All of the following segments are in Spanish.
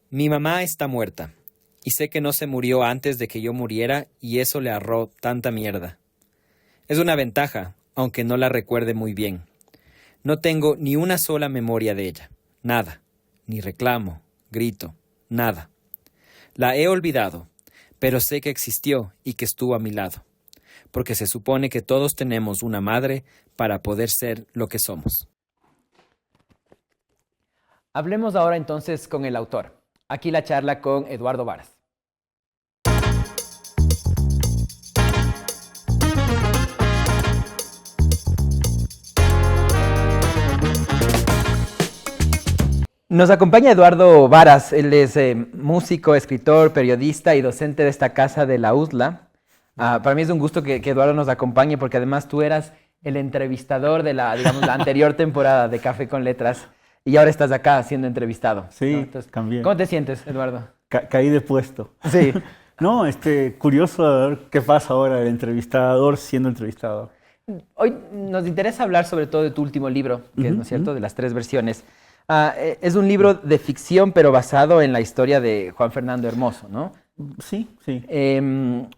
Mi mamá está muerta, y sé que no se murió antes de que yo muriera y eso le ahorró tanta mierda. Es una ventaja, aunque no la recuerde muy bien. No tengo ni una sola memoria de ella, nada, ni reclamo, grito, nada. La he olvidado, pero sé que existió y que estuvo a mi lado, porque se supone que todos tenemos una madre para poder ser lo que somos. Hablemos ahora entonces con el autor. Aquí la charla con Eduardo Varas. Nos acompaña Eduardo Varas. Él es músico, escritor, periodista y docente de esta casa de la USLA. Para mí es un gusto que Eduardo nos acompañe porque además tú eras el entrevistador de la anterior temporada de Café con Letras y ahora estás acá siendo entrevistado. Sí, ¿no? Entonces, cambié. ¿cómo te sientes, Eduardo? Caí de puesto. Sí. No, curioso a ver qué pasa ahora el entrevistador siendo entrevistado. Hoy nos interesa hablar sobre todo de tu último libro, que es, ¿no es cierto?, de las 3 versiones. Es un libro de ficción, pero basado en la historia de Juan Fernando Hermoso, ¿no? Sí, sí.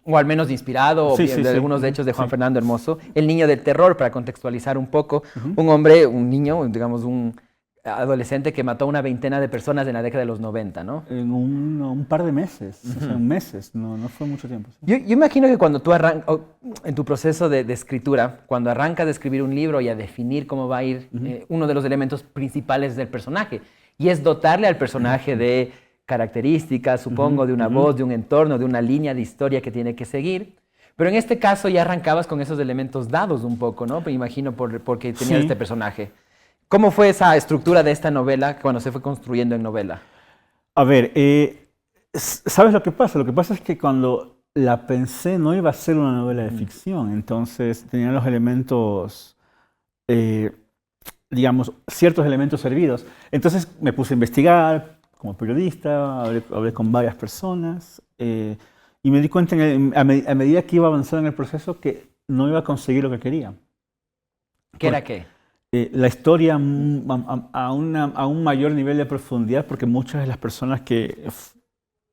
O al menos inspirado Sí, de algunos hechos de Juan sí. Fernando Hermoso. El niño del terror, para contextualizar un poco. Un hombre, un niño, digamos un adolescente que mató a una veintena de personas en la década de los 90, ¿no? En un par de meses, o sea, meses, no fue mucho tiempo. Sí. Yo imagino que cuando tú arrancas, en tu proceso de escritura, cuando arrancas de escribir un libro y a definir cómo va a ir, uno de los elementos principales del personaje, y es dotarle al personaje de características, supongo, de una voz, de un entorno, de una línea de historia que tiene que seguir. Pero en este caso ya arrancabas con esos elementos dados un poco, ¿no? Me imagino porque tenías este personaje. ¿Cómo fue esa estructura de esta novela cuando se fue construyendo en novela? A ver, ¿sabes lo que pasa? Lo que pasa es que cuando la pensé no iba a ser una novela de ficción, entonces tenía los elementos, digamos, ciertos elementos servidos. Entonces me puse a investigar como periodista, hablé con varias personas y me di cuenta a medida que iba avanzando en el proceso que no iba a conseguir lo que quería. ¿Qué era qué? La historia a un mayor nivel de profundidad, porque muchas de las personas que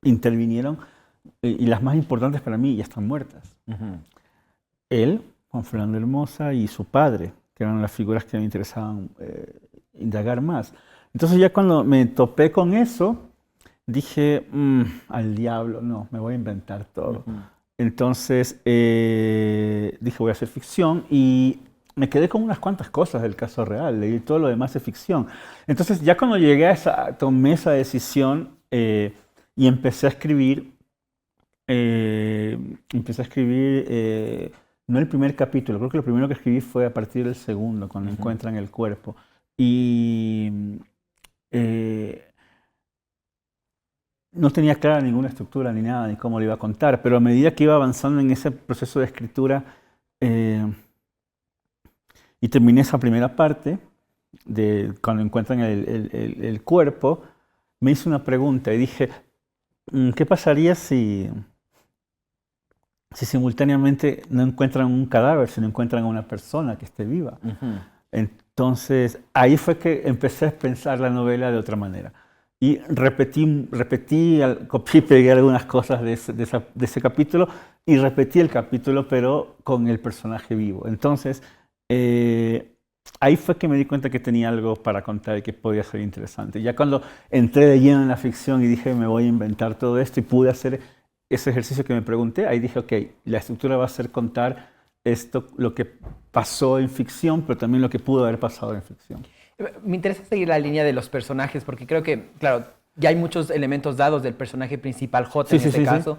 intervinieron, y las más importantes para mí, ya están muertas. Él, Juan Fernando Hermosa, y su padre, que eran las figuras que me interesaban indagar más. Entonces ya cuando me topé con eso, dije, al diablo, no, me voy a inventar todo. Entonces dije, voy a hacer ficción y me quedé con unas cuantas cosas del caso real, leí todo lo demás de ficción. Entonces ya cuando llegué tomé esa decisión y empecé a escribir, no el primer capítulo, creo que lo primero que escribí fue a partir del segundo, cuando encuentran el cuerpo. Y no tenía clara ninguna estructura ni nada, ni cómo lo iba a contar, pero a medida que iba avanzando en ese proceso de escritura, y terminé esa primera parte, cuando encuentran el cuerpo, me hice una pregunta y dije, ¿qué pasaría si simultáneamente no encuentran un cadáver, sino encuentran a una persona que esté viva? Entonces, ahí fue que empecé a pensar la novela de otra manera. Y copié y pegué algunas cosas de ese capítulo y repetí el capítulo, pero con el personaje vivo. Entonces, ahí fue que me di cuenta que tenía algo para contar y que podía ser interesante. Ya cuando entré de lleno en la ficción y dije, me voy a inventar todo esto y pude hacer ese ejercicio que me pregunté, ahí dije, ok, la estructura va a ser contar esto, lo que pasó en ficción, pero también lo que pudo haber pasado en ficción. Me interesa seguir la línea de los personajes, porque creo que, claro, ya hay muchos elementos dados del personaje principal, J en este caso,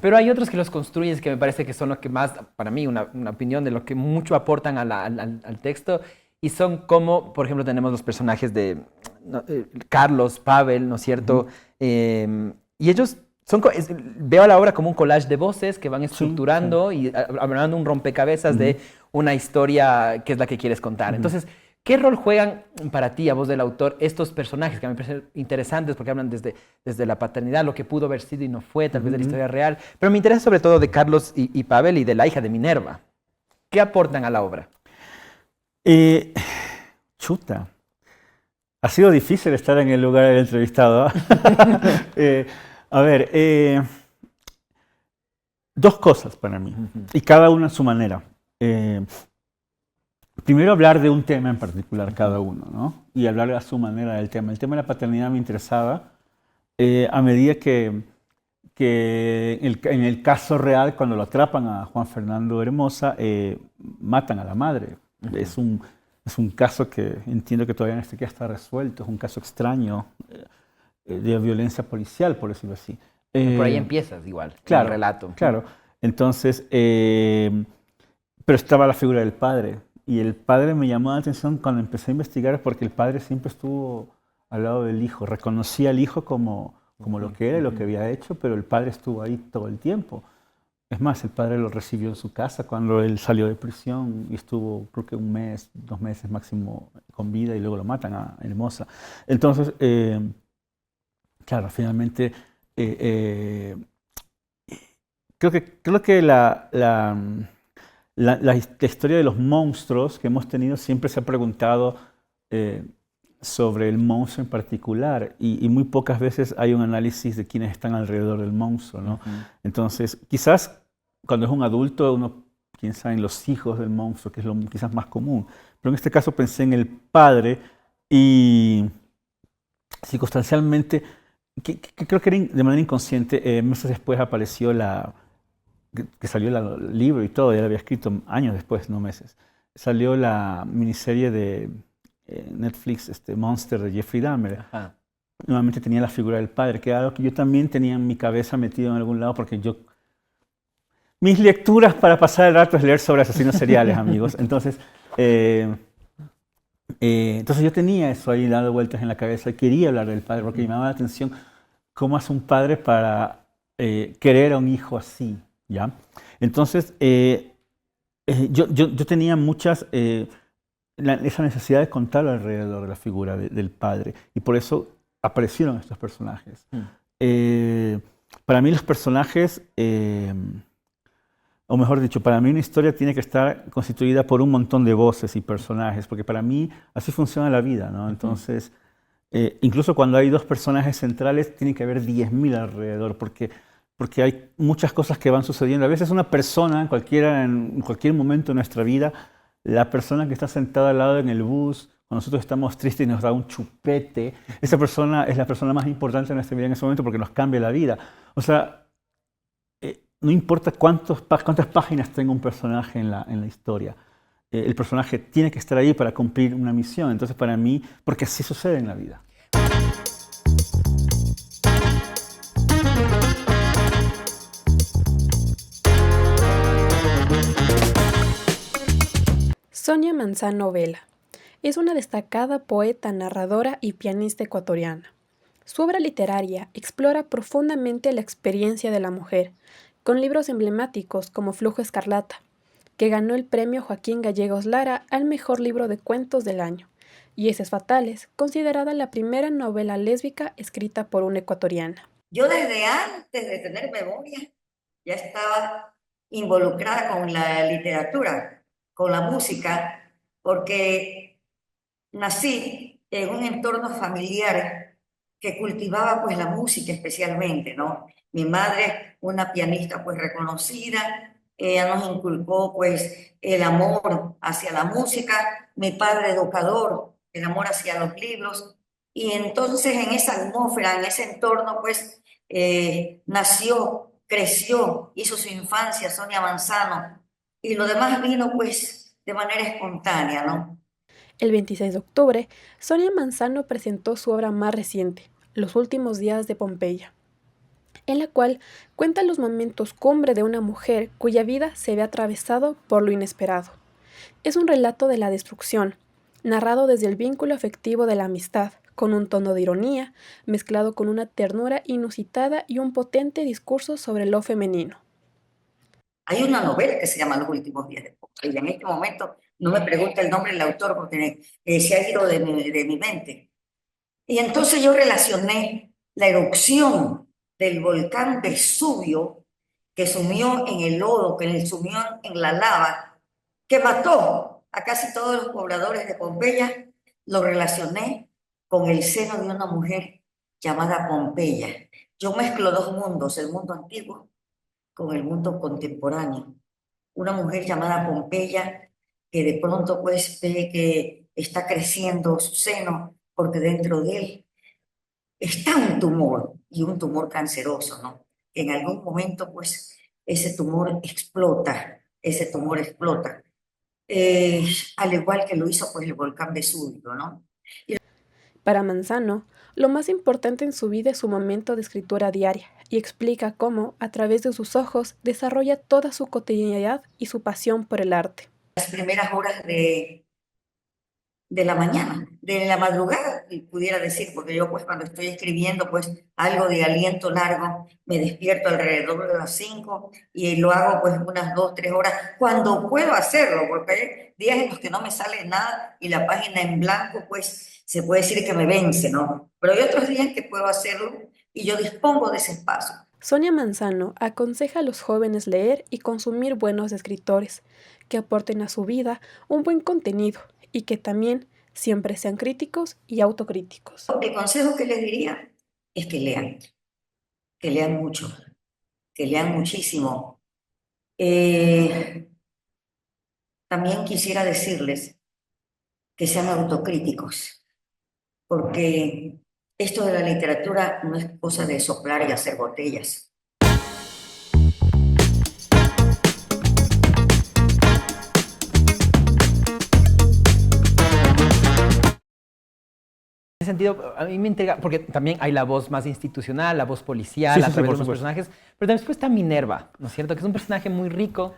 pero hay otros que los construyes que me parece que son los que más, para mí, una opinión de lo que mucho aportan al texto, y son como, por ejemplo, tenemos los personajes de Carlos, Pavel, ¿no es cierto? Y ellos veo a la obra como un collage de voces que van estructurando y hablando un rompecabezas de una historia que es la que quieres contar. Entonces, ¿qué rol juegan para ti, a voz del autor, estos personajes que me parecen interesantes porque hablan desde la paternidad, lo que pudo haber sido y no fue, tal vez de la historia real? Pero me interesa sobre todo de Carlos y Pavel y de la hija de Minerva. ¿Qué aportan a la obra? Chuta. Ha sido difícil estar en el lugar del entrevistado. A ver, dos cosas para mí, y cada una a su manera. Primero hablar de un tema en particular cada uno, ¿no? Y hablar a su manera del tema. El tema de la paternidad me interesaba a medida que en el caso real, cuando lo atrapan a Juan Fernando Hermosa, matan a la madre. Es un caso que entiendo que todavía no está resuelto, es un caso extraño de violencia policial, por decirlo así. Por ahí empiezas igual, claro, el relato. Claro. Entonces, pero estaba la figura del padre. Y el padre me llamó la atención cuando empecé a investigar porque el padre siempre estuvo al lado del hijo. Reconocía al hijo como lo que era y lo que había hecho, pero el padre estuvo ahí todo el tiempo. Es más, el padre lo recibió en su casa cuando él salió de prisión y estuvo, creo que 1 mes, 2 meses máximo con vida y luego lo matan a Hermosa. Entonces, claro, finalmente, creo que la historia de los monstruos que hemos tenido siempre se ha preguntado sobre el monstruo en particular y muy pocas veces hay un análisis de quiénes están alrededor del monstruo, ¿no? Entonces, quizás cuando es un adulto uno piensa en los hijos del monstruo, que es lo quizás más común, pero en este caso pensé en el padre y circunstancialmente, que creo que de manera inconsciente, meses después apareció que salió el libro y todo, ya lo había escrito años después, no meses. Salió la miniserie de Netflix, Monster de Jeffrey Dahmer. Ajá. Nuevamente tenía la figura del padre, que era algo que yo también tenía en mi cabeza metido en algún lado, porque mis lecturas para pasar el rato es leer sobre asesinos seriales, amigos. Entonces yo tenía eso ahí dando vueltas en la cabeza y quería hablar del padre, porque me llamaba la atención cómo hace un padre para querer a un hijo así. ¿Ya? Entonces, yo tenía esa necesidad de contar alrededor de la figura del padre y por eso aparecieron estos personajes. Para mí los personajes, o mejor dicho, para mí una historia tiene que estar constituida por un montón de voces y personajes, porque para mí así funciona la vida, ¿no? Entonces, incluso cuando hay 2 personajes centrales, tiene que haber 10.000 alrededor, porque hay muchas cosas que van sucediendo. A veces una persona, en cualquier momento de nuestra vida, la persona que está sentada al lado en el bus, cuando nosotros estamos tristes y nos da un chupete, esa persona es la persona más importante de nuestra vida en ese momento porque nos cambia la vida. O sea, no importa cuántas páginas tenga un personaje en la historia, el personaje tiene que estar ahí para cumplir una misión. Entonces, para mí, porque así sucede en la vida. Sonia Manzano Vela es una destacada poeta, narradora y pianista ecuatoriana. Su obra literaria explora profundamente la experiencia de la mujer, con libros emblemáticos como Flujo Escarlata, que ganó el premio Joaquín Gallegos Lara al mejor libro de cuentos del año, y Heces Fatales, considerada la primera novela lésbica escrita por una ecuatoriana. Yo desde antes de tener memoria ya estaba involucrada con la literatura, con la música, porque nací en un entorno familiar que cultivaba pues la música especialmente, ¿no? Mi madre, una pianista pues reconocida, ella nos inculcó pues el amor hacia la música, mi padre educador, el amor hacia los libros, y entonces en esa atmósfera, en ese entorno pues nació, creció, hizo su infancia Sonia Manzano, y lo demás vino pues de manera espontánea, ¿no? El 26 de octubre, Sonia Manzano presentó su obra más reciente, Los últimos días de Pompeya, en la cual cuenta los momentos cumbre de una mujer cuya vida se ve atravesado por lo inesperado. Es un relato de la destrucción, narrado desde el vínculo afectivo de la amistad, con un tono de ironía, mezclado con una ternura inusitada y un potente discurso sobre lo femenino. Hay una novela que se llama Los últimos días de Pompeya. En este momento no me pregunta el nombre del autor porque se ha ido de mi mente. Y entonces yo relacioné la erupción del volcán Vesubio, que sumió en el lodo, que sumió en la lava, que mató a casi todos los pobladores de Pompeya, lo relacioné con el seno de una mujer llamada Pompeya. Yo mezclo dos mundos, el mundo antiguo con el mundo contemporáneo. Una mujer llamada Pompeya que de pronto pues ve que está creciendo su seno porque dentro de él está un tumor y un tumor canceroso, ¿no? En algún momento pues ese tumor explota, al igual que lo hizo pues el volcán Vesubio, ¿no? Para Manzano, lo más importante en su vida es su momento de escritura diaria y explica cómo, a través de sus ojos, desarrolla toda su cotidianidad y su pasión por el arte. Las primeras horas de la mañana, de la madrugada, pudiera decir, porque yo pues cuando estoy escribiendo pues algo de aliento largo, me despierto alrededor de las 5 y lo hago pues unas 2, 3 horas, cuando puedo hacerlo, porque hay días en los que no me sale nada y la página en blanco pues se puede decir que me vence, ¿no? Pero hay otros días que puedo hacerlo y yo dispongo de ese espacio. Sonia Manzano aconseja a los jóvenes leer y consumir buenos escritores, que aporten a su vida un buen contenido y que también siempre sean críticos y autocríticos. El consejo que les diría es que lean mucho, que lean muchísimo. También quisiera decirles que sean autocríticos, porque esto de la literatura no es cosa de soplar y hacer botellas. En ese sentido, a mí me intriga, porque también hay la voz más institucional, la voz policial, Sí, a sí, través por de los supuesto. personajes, pero después está Minerva, ¿no es cierto? Que es un personaje muy rico,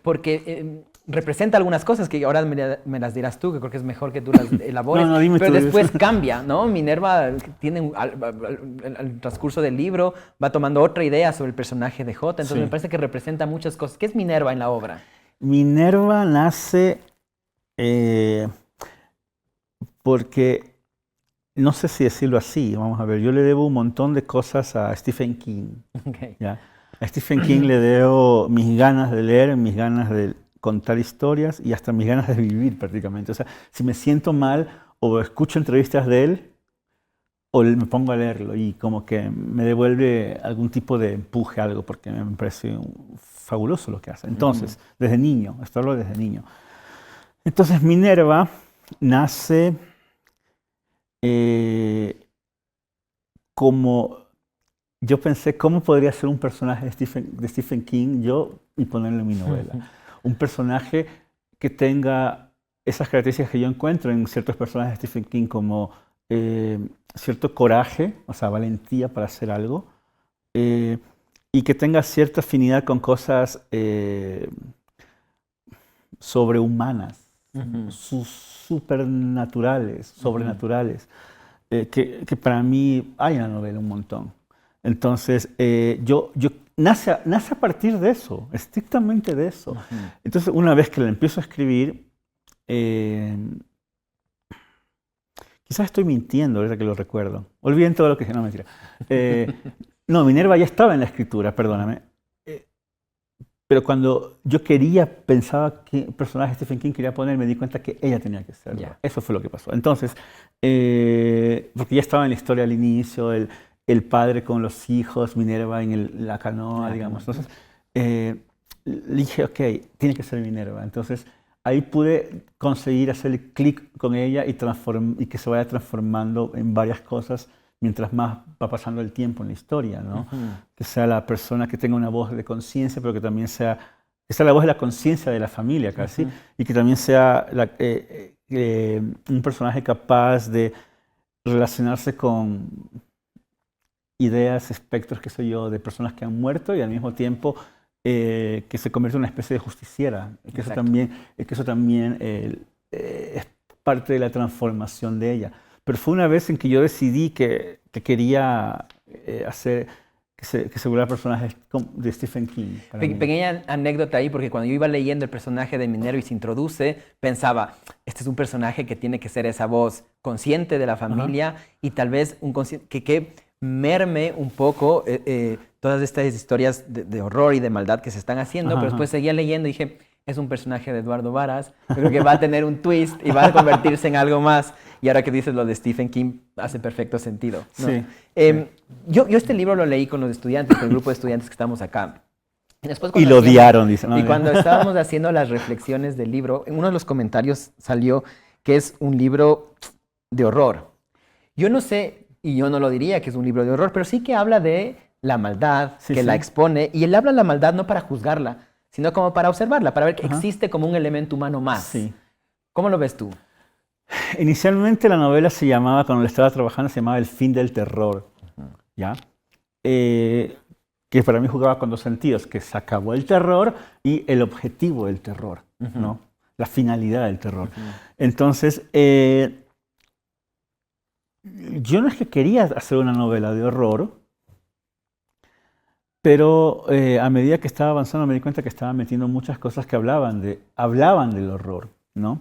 porque representa algunas cosas que ahora me las dirás tú, que creo que es mejor que tú las elabores, No, dime pero tú. después cambia, ¿no? Minerva tiene, al transcurso del libro, va tomando otra idea sobre el personaje de Jota, entonces Sí. me parece que representa muchas cosas. ¿Qué es Minerva en la obra? Minerva nace porque, no sé si decirlo así, vamos a ver, yo le debo un montón de cosas a Stephen King. Okay. ¿Ya? A Stephen King le debo mis ganas de leer, mis ganas de contar historias y hasta mis ganas de vivir prácticamente. O sea, si me siento mal o escucho entrevistas de él o me pongo a leerlo y como que me devuelve algún tipo de empuje, algo, porque me parece fabuloso lo que hace. Entonces, desde niño, esto hablo desde niño. Entonces Minerva nace como... Yo pensé, ¿cómo podría ser un personaje de Stephen King yo y ponerlo en mi novela? Un personaje que tenga esas características que yo encuentro en ciertos personajes de Stephen King, como cierto coraje, o sea, valentía para hacer algo, y que tenga cierta afinidad con cosas sobrehumanas, supernaturales, sobrenaturales, que para mí hay en la novela un montón. Entonces, nace a partir de eso, estrictamente de eso. Entonces, una vez que la empiezo a escribir, quizás estoy mintiendo ahorita que lo recuerdo. Olviden todo lo que dije, no, mentira. No, Minerva ya estaba en la escritura, perdóname. Pero cuando yo pensaba qué personaje Stephen King quería poner, me di cuenta que ella tenía que serlo. Yeah. Eso fue lo que pasó. Entonces, porque ya estaba en la historia al inicio, el padre con los hijos, Minerva en la canoa, digamos. Entonces, le dije, ok, tiene que ser Minerva. Entonces, ahí pude conseguir hacer el clic con ella y que se vaya transformando en varias cosas mientras más va pasando el tiempo en la historia, ¿no? Que sea la persona que tenga una voz de conciencia, pero que también sea la voz de la conciencia de la familia casi, y que también sea un personaje capaz de relacionarse con ideas, espectros, qué sé yo, de personas que han muerto y al mismo tiempo que se convierte en una especie de justiciera, que eso también es parte de la transformación de ella. Pero fue una vez en que yo decidí que quería hacer que se volviera personaje de Stephen King. Pequeña anécdota ahí, porque cuando yo iba leyendo el personaje de Minerva y se introduce, pensaba, este es un personaje que tiene que ser esa voz consciente de la familia y tal vez que merme un poco todas estas historias de horror y de maldad que se están haciendo, pero después seguía leyendo y dije, es un personaje de Eduardo Varas, creo que va a tener un twist y va a convertirse en algo más. Y ahora que dices lo de Stephen King, hace perfecto sentido, ¿no? Sí. Yo este libro lo leí con los estudiantes, con el grupo de estudiantes que estamos acá. Y, después, Y cuando lo hacíamos- odiaron, dicen. Y cuando estábamos haciendo las reflexiones del libro, en uno de los comentarios salió que es un libro de horror. Yo no sé, y yo no lo diría que es un libro de horror, pero sí que habla de la maldad, Sí, que sí. la expone, y él habla de la maldad no para juzgarla, sino como para observarla, para ver que Ajá. existe como un elemento humano más. Sí. ¿Cómo lo ves tú? Inicialmente la novela se llamaba, cuando la estaba trabajando, se llamaba El fin del terror. ¿Ya? Que para mí jugaba con dos sentidos, que se acabó el terror y el objetivo del terror, ¿no? La finalidad del terror. Entonces, yo no es que quería hacer una novela de horror, pero a medida que estaba avanzando me di cuenta que estaba metiendo muchas cosas que hablaban del horror, ¿no?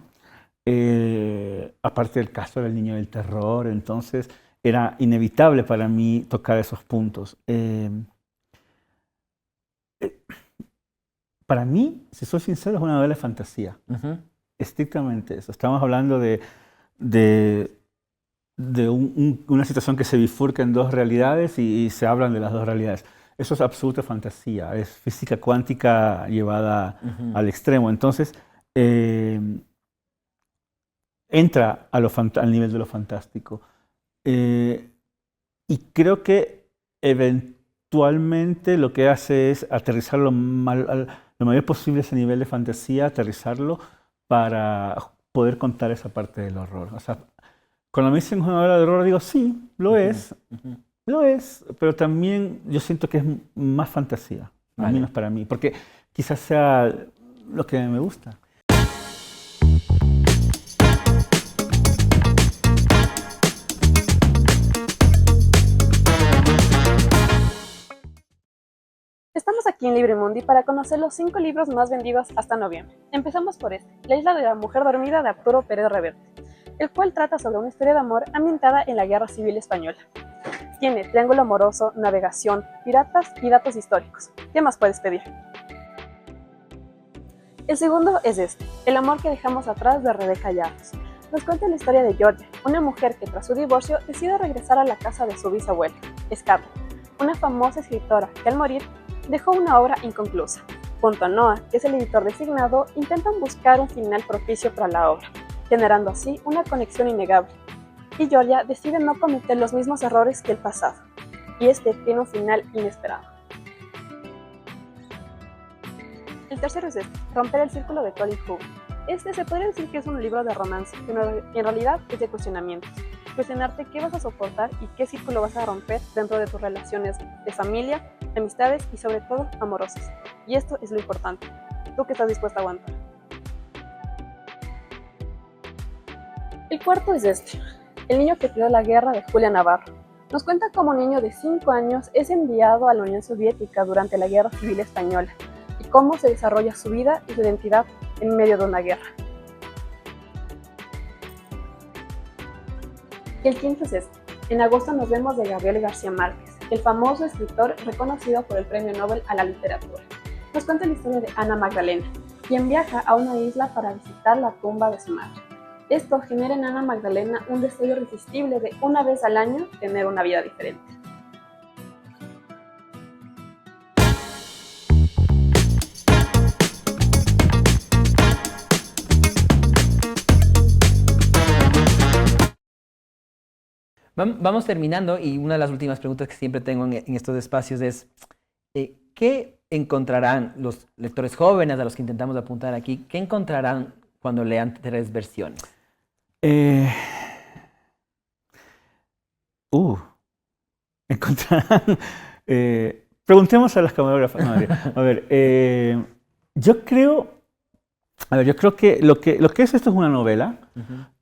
Aparte del caso del niño del terror, entonces era inevitable para mí tocar esos puntos. Para mí, si soy sincero, es una novela de fantasía, estrictamente eso. Estamos hablando de una situación que se bifurca en dos realidades y se hablan de las dos realidades. Eso es absoluta fantasía, es física cuántica llevada al extremo. Entonces, entra al nivel de lo fantástico. Y creo que eventualmente lo que hace es aterrizar lo mayor posible ese nivel de fantasía, aterrizarlo para poder contar esa parte del horror. O sea, cuando me dicen una novela de horror, digo, sí, lo es, pero también yo siento que es más fantasía, al menos para mí, porque quizás sea lo que me gusta. Estamos aquí en Libremundi para conocer los 5 libros más vendidos hasta noviembre. Empezamos por este, La isla de la mujer dormida de Arturo Pérez Reverte, el cual trata sobre una historia de amor ambientada en la Guerra Civil Española. Tiene triángulo amoroso, navegación, piratas y datos históricos. ¿Qué más puedes pedir? El segundo es este, El amor que dejamos atrás de Rebeca Yarros. Nos cuenta la historia de Georgia, una mujer que tras su divorcio decide regresar a la casa de su bisabuela, Scarlett, una famosa escritora que al morir dejó una obra inconclusa. Junto a Noah, que es el editor designado, intentan buscar un final propicio para la obra, generando así una conexión innegable. Y Georgia decide no cometer los mismos errores que el pasado, y este tiene un final inesperado. El tercero es este, Romper el círculo de Colin Hoover. Este se podría decir que es un libro de romance, pero en realidad es de cuestionamientos. Cuestionarte qué vas a soportar y qué círculo vas a romper dentro de tus relaciones de familia, amistades y sobre todo amorosas. Y esto es lo importante. ¿Tú qué estás dispuesta a aguantar? El cuarto es este, El niño que pidió la guerra de Julia Navarro. Nos cuenta cómo un niño de 5 años es enviado a la Unión Soviética durante la Guerra Civil Española y cómo se desarrolla su vida y su identidad en medio de una guerra. Y el quinto es este, En agosto nos vemos de Gabriel García Márquez, el famoso escritor reconocido por el Premio Nobel a la Literatura. Nos cuenta la historia de Ana Magdalena, quien viaja a una isla para visitar la tumba de su madre. Esto genera en Ana Magdalena un deseo irresistible de una vez al año tener una vida diferente. Vamos terminando y una de las últimas preguntas que siempre tengo en estos espacios es ¿qué encontrarán los lectores jóvenes a los que intentamos apuntar aquí? ¿Qué encontrarán cuando lean 3 versiones? Encontrarán... preguntemos a las camarógrafas. No, a ver, yo creo que lo que es esto es una novela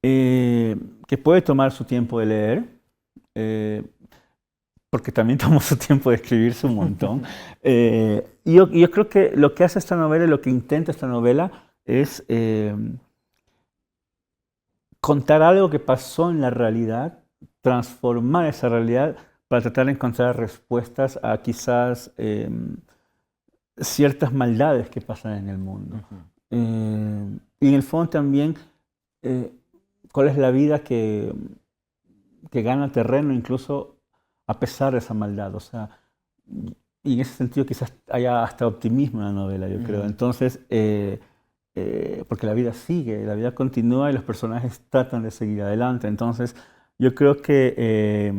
que puede tomar su tiempo de leer, porque también tomó su tiempo de escribirse un montón. Yo creo que lo que hace esta novela y lo que intenta esta novela es contar algo que pasó en la realidad, transformar esa realidad para tratar de encontrar respuestas a quizás ciertas maldades que pasan en el mundo. y en el fondo también, cuál es la vida que gana terreno incluso a pesar de esa maldad. O sea, y en ese sentido quizás haya hasta optimismo en la novela, yo creo. Entonces, porque la vida sigue, la vida continúa y los personajes tratan de seguir adelante. Entonces, yo creo que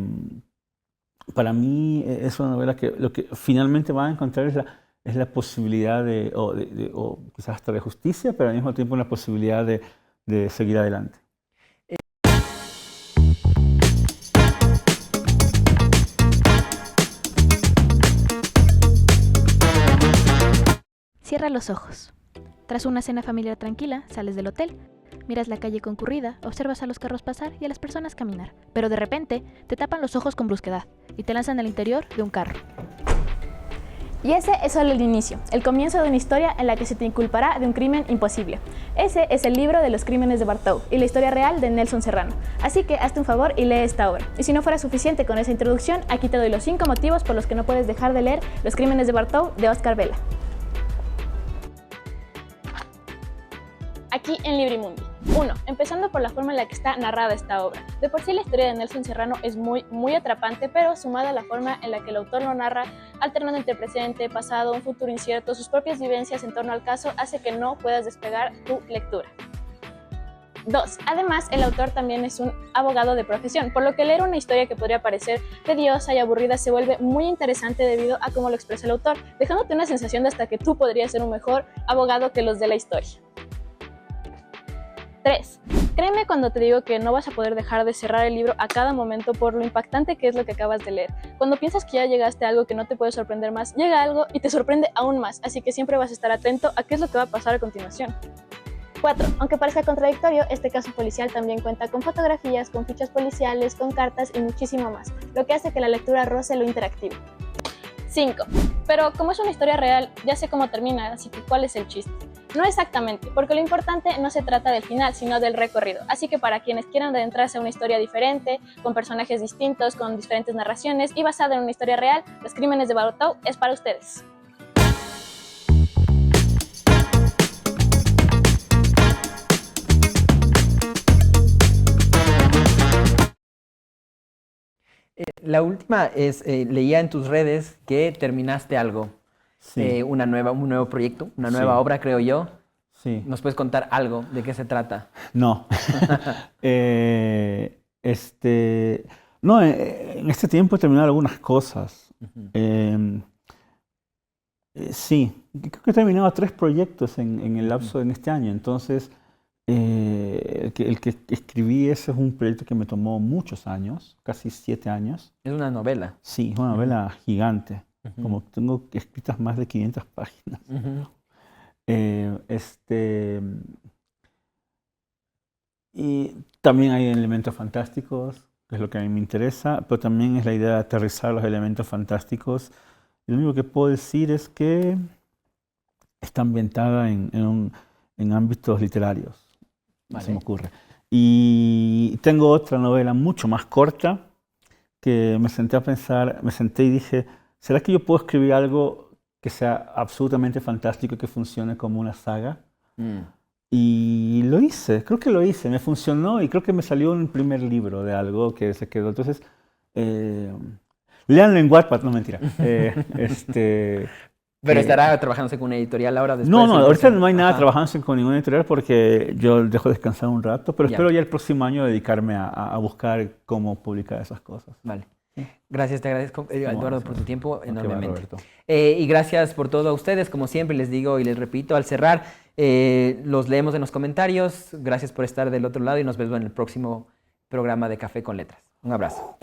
para mí es una novela que lo que finalmente van a encontrar es la posibilidad o quizás hasta de justicia, pero al mismo tiempo una posibilidad de seguir adelante. Cierra los ojos. Tras una cena familiar tranquila, sales del hotel. Miras la calle concurrida, observas a los carros pasar y a las personas caminar. Pero de repente, te tapan los ojos con brusquedad y te lanzan al interior de un carro. Y ese es solo el inicio, el comienzo de una historia en la que se te inculpará de un crimen imposible. Ese es el libro de los crímenes de Bartow y la historia real de Nelson Serrano. Así que hazte un favor y lee esta obra. Y si no fuera suficiente con esa introducción, aquí te doy los 5 motivos por los que no puedes dejar de leer Los crímenes de Bartow de Oscar Vela. Aquí en Librimundi. 1. Empezando por la forma en la que está narrada esta obra. De por sí la historia de Nelson Serrano es muy atrapante, pero sumada a la forma en la que el autor lo narra, alternando entre presente, pasado, un futuro incierto, sus propias vivencias en torno al caso, hace que no puedas despegar tu lectura. 2. Además, el autor también es un abogado de profesión, por lo que leer una historia que podría parecer tediosa y aburrida se vuelve muy interesante debido a cómo lo expresa el autor, dejándote una sensación de hasta que tú podrías ser un mejor abogado que los de la historia. 3. Créeme cuando te digo que no vas a poder dejar de cerrar el libro a cada momento por lo impactante que es lo que acabas de leer. Cuando piensas que ya llegaste a algo que no te puede sorprender más, llega algo y te sorprende aún más, así que siempre vas a estar atento a qué es lo que va a pasar a continuación. 4. Aunque parezca contradictorio, este caso policial también cuenta con fotografías, con fichas policiales, con cartas y muchísimo más, lo que hace que la lectura roce lo interactivo. 5. Pero como es una historia real, ya sé cómo termina, así que ¿cuál es el chiste? No exactamente, porque lo importante no se trata del final, sino del recorrido. Así que para quienes quieran adentrarse a una historia diferente, con personajes distintos, con diferentes narraciones y basada en una historia real, Los crímenes de Bartow es para ustedes. La última es, leía en tus redes que terminaste algo, Sí. un nuevo proyecto, una nueva Sí. obra, creo yo. Sí. ¿Nos puedes contar algo de qué se trata? No. No, en este tiempo he terminado algunas cosas. Sí, creo que he terminado 3 proyectos en el lapso de este año. Entonces, el que escribí ese es un proyecto que me tomó muchos años, casi 7 años. Es una novela. Sí, es una novela gigante. Como tengo escritas más de 500 páginas. Y también hay elementos fantásticos, que es lo que a mí me interesa, pero también es la idea de aterrizar los elementos fantásticos. Y lo único que puedo decir es que está ambientada en ámbitos literarios, se me ocurre. Y tengo otra novela mucho más corta que me senté a pensar, me senté y dije, ¿será que yo puedo escribir algo que sea absolutamente fantástico y que funcione como una saga? Y lo hice, creo que lo hice, me funcionó y creo que me salió un primer libro de algo que se quedó. Entonces, léanlo en Wattpad, no mentira. Pero estará trabajándose con una editorial ahora después. No, ahorita no hay nada Ajá. trabajándose con ninguna editorial porque yo dejo descansar un rato, pero Ya. espero ya el próximo año dedicarme a buscar cómo publicar esas cosas. Vale. Gracias, te agradezco, Eduardo, por tu tiempo Ok, va, enormemente. Roberto. Y gracias por todo a ustedes, como siempre les digo y les repito, al cerrar, los leemos en los comentarios. Gracias por estar del otro lado y nos vemos en el próximo programa de Café con Letras. Un abrazo.